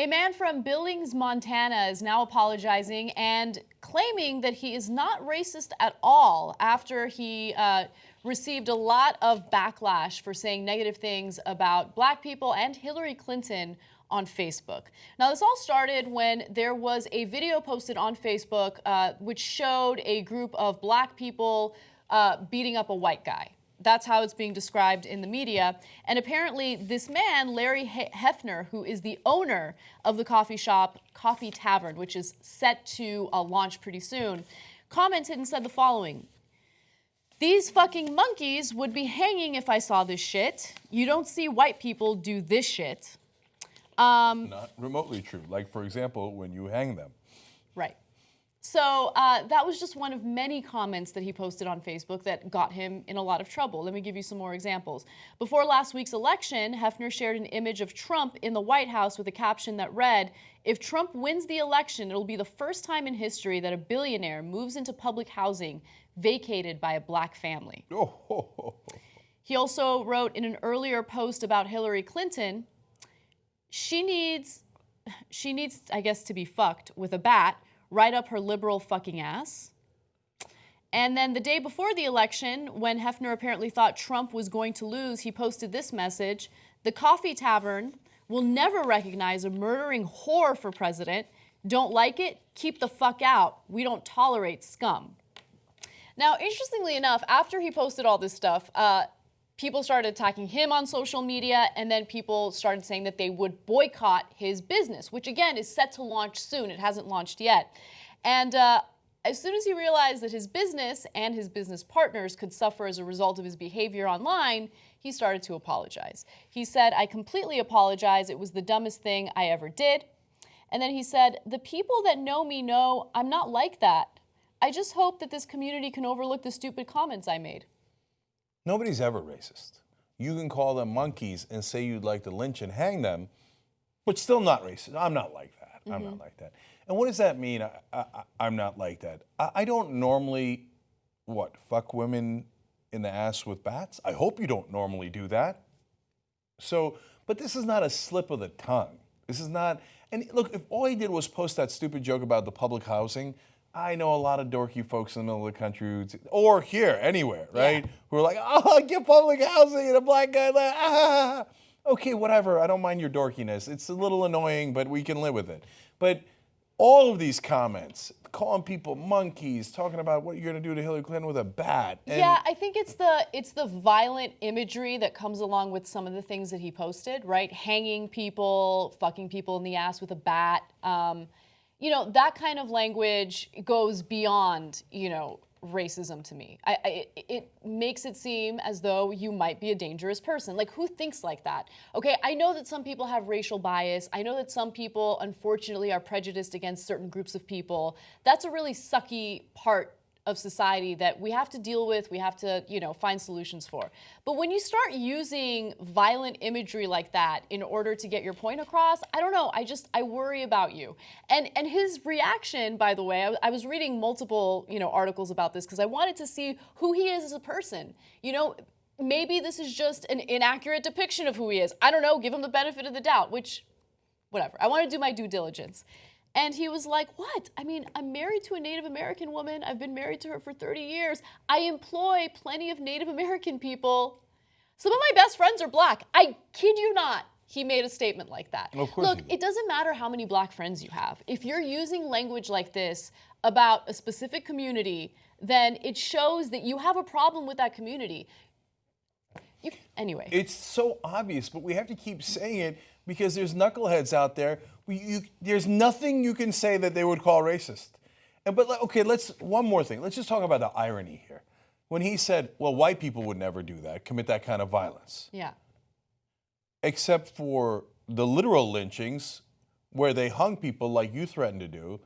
A man from Billings, Montana is now apologizing and claiming that he is not racist at all after he received a lot of backlash for saying negative things about black people and Hillary Clinton on Facebook. Now, this all started when there was a video posted on Facebook which showed a group of black people beating up a white guy. That's how it's being described in the media. And apparently this man, Larry Heafner, who is the owner of the coffee shop, Tavern, which is set to launch pretty soon, commented and said the following: "These fucking monkeys would be hanging if I saw this shit. You don't see white people do this shit." Not remotely true. Like, for example, when you hang them. Right. So that was just one of many comments that he posted on Facebook that got him in a lot of trouble. Let me give you some more examples. Before last week's election, Heafner shared an image of Trump in the White House with a caption that read, "If Trump wins the election, it'll be the first time in history that a billionaire moves into public housing vacated by a black family." He also wrote in an earlier post about Hillary Clinton, she needs, I guess, to be fucked with a bat right up her liberal fucking ass. And then the day before the election, when Heafner apparently thought Trump was going to lose, he posted this message: "The Coffee Tavern will never recognize a murdering whore for president. Don't like it? Keep the fuck out. We don't tolerate scum." Now, interestingly enough, after he posted all this stuff, people started attacking him on social media, and then people started saying that they would boycott his business, which again is set to launch soon. It hasn't launched yet. And as soon as he realized that his business and his business partners could suffer as a result of his behavior online, he started to apologize. He said, "I completely apologize. It was the dumbest thing I ever did." And then he said, "The people that know me know I'm not like that. I just hope that this community can overlook the stupid comments I made." Nobody's ever racist. You can call them monkeys and say you'd like to lynch and hang them, but still not racist. I'm not like that. I'm not like that. And what does that mean? I'm not like that. I don't normally, fuck women in the ass with bats? I hope you don't normally do that. So, but this is not a slip of the tongue. This is not, and look, if all he did was post that stupid joke about the public housing, I know a lot of dorky folks in the middle of the country, or here, anywhere, right? Yeah. Who are like, "Oh, get public housing," and a black guy like, "Ah." Okay, whatever, I don't mind your dorkiness. It's a little annoying, but we can live with it. But all of these comments, calling people monkeys, talking about what you're gonna do to Hillary Clinton with a bat. And yeah, I think it's the violent imagery that comes along with some of the things that he posted, right? Hanging people, fucking people in the ass with a bat. You know, that kind of language goes beyond, racism to me. It makes it seem as though you might be a dangerous person. Like, who thinks like that? Okay, I know that some people have racial bias. I know that some people, unfortunately, are prejudiced against certain groups of people. That's a really sucky part of society that we have to deal with, we have to, find solutions for. But when you start using violent imagery like that in order to get your point across, I don't know, I worry about you. And his reaction, by the way, I was reading multiple, articles about this because I wanted to see who he is as a person. Maybe this is just an inaccurate depiction of who he is. I don't know, give him the benefit of the doubt, which, whatever. I want to do my due diligence. And he was like, "What? I mean, I'm married to a Native American woman. I've been married to her for 30 years. I employ plenty of Native American people. Some of my best friends are black." I kid you not. He made a statement like that. Of course. Look, it doesn't matter how many black friends you have. If you're using language like this about a specific community, then it shows that you have a problem with that community. Anyway. It's so obvious, but we have to keep saying it because there's knuckleheads out there. There's nothing you can say that they would call racist. One more thing. Let's just talk about the irony here. When he said, well, white people would never do that, commit that kind of violence. Yeah. Except for the literal lynchings where they hung people like you threatened to do.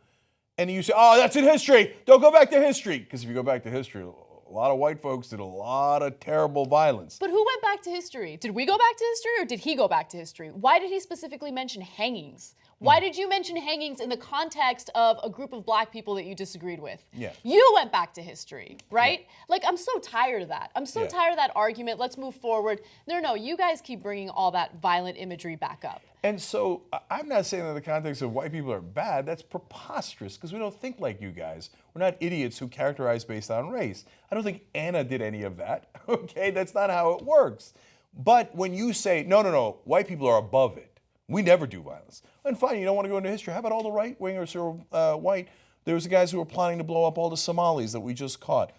And you say, "Oh, that's in history. Don't go back to history." Because if you go back to history, a lot of white folks did a lot of terrible violence. But who went back to history? Did we go back to history or did he go back to history? Why did he specifically mention hangings? Why did you mention hangings in the context of a group of black people that you disagreed with? Yeah. You went back to history, right? Yeah. Like, I'm so tired of that. I'm so tired of that argument. Let's move forward. No, you guys keep bringing all that violent imagery back up. And so I'm not saying that in the context of white people are bad. That's preposterous because we don't think like you guys. We're not idiots who characterize based on race. I don't think Anna did any of that. Okay, that's not how it works. But when you say, no, white people are above it. We never do violence. And fine, you don't want to go into history. How about all the right-wingers who are white? There was the guys who were planning to blow up all the Somalis that we just caught.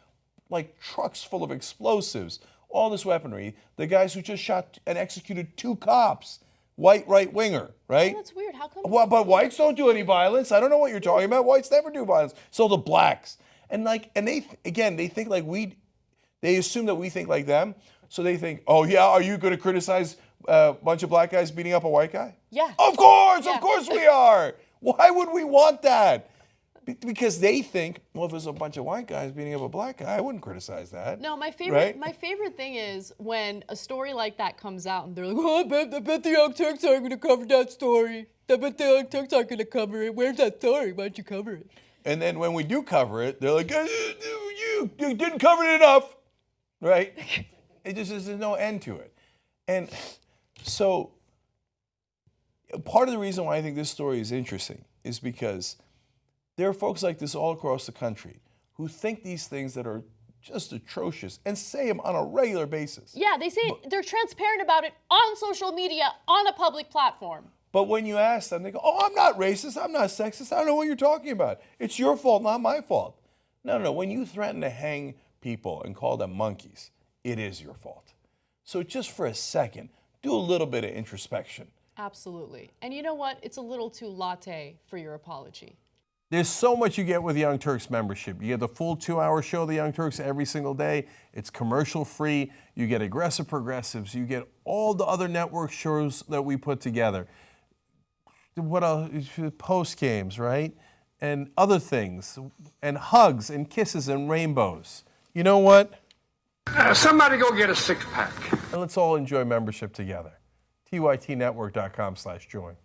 Like trucks full of explosives, all this weaponry. The guys who just shot and executed 2 cops. White right-winger, right? Oh, that's weird. How come? Well, but whites don't do any violence. I don't know what you're talking about. Whites never do violence. So the blacks. And they think like they assume that we think like them. So they think, oh yeah, are you going to criticize a bunch of black guys beating up a white guy? Yeah. Of course we are. Why would we want that? Because they think, well, if there's a bunch of white guys beating up a black guy, I wouldn't criticize that. No, my favorite right? my favorite thing is when a story like that comes out and they're like, oh, I bet the Young Turks aren't going to cover that story. I bet the Young Turks aren't going to cover it. Where's that story? Why don't you cover it? And then when we do cover it, they're like, you didn't cover it enough, right? There's no end to it. And so part of the reason why I think this story is interesting is because there are folks like this all across the country who think these things that are just atrocious and say them on a regular basis. Yeah, they say they're transparent about it on social media, on a public platform. But when you ask them, they go, oh, I'm not racist, I'm not sexist, I don't know what you're talking about. It's your fault, not my fault. No. When you threaten to hang people and call them monkeys, it is your fault. So just for a second, do a little bit of introspection. Absolutely. And you know what? It's a little too latte for your apology. There's so much you get with Young Turks membership. You get the full 2-hour show of the Young Turks every single day. It's commercial free. You get Aggressive Progressives. You get all the other network shows that we put together. What else? Post games, right? And other things. And hugs and kisses and rainbows. You know what? Somebody go get a 6-pack. And let's all enjoy membership together. tytnetwork.com/join.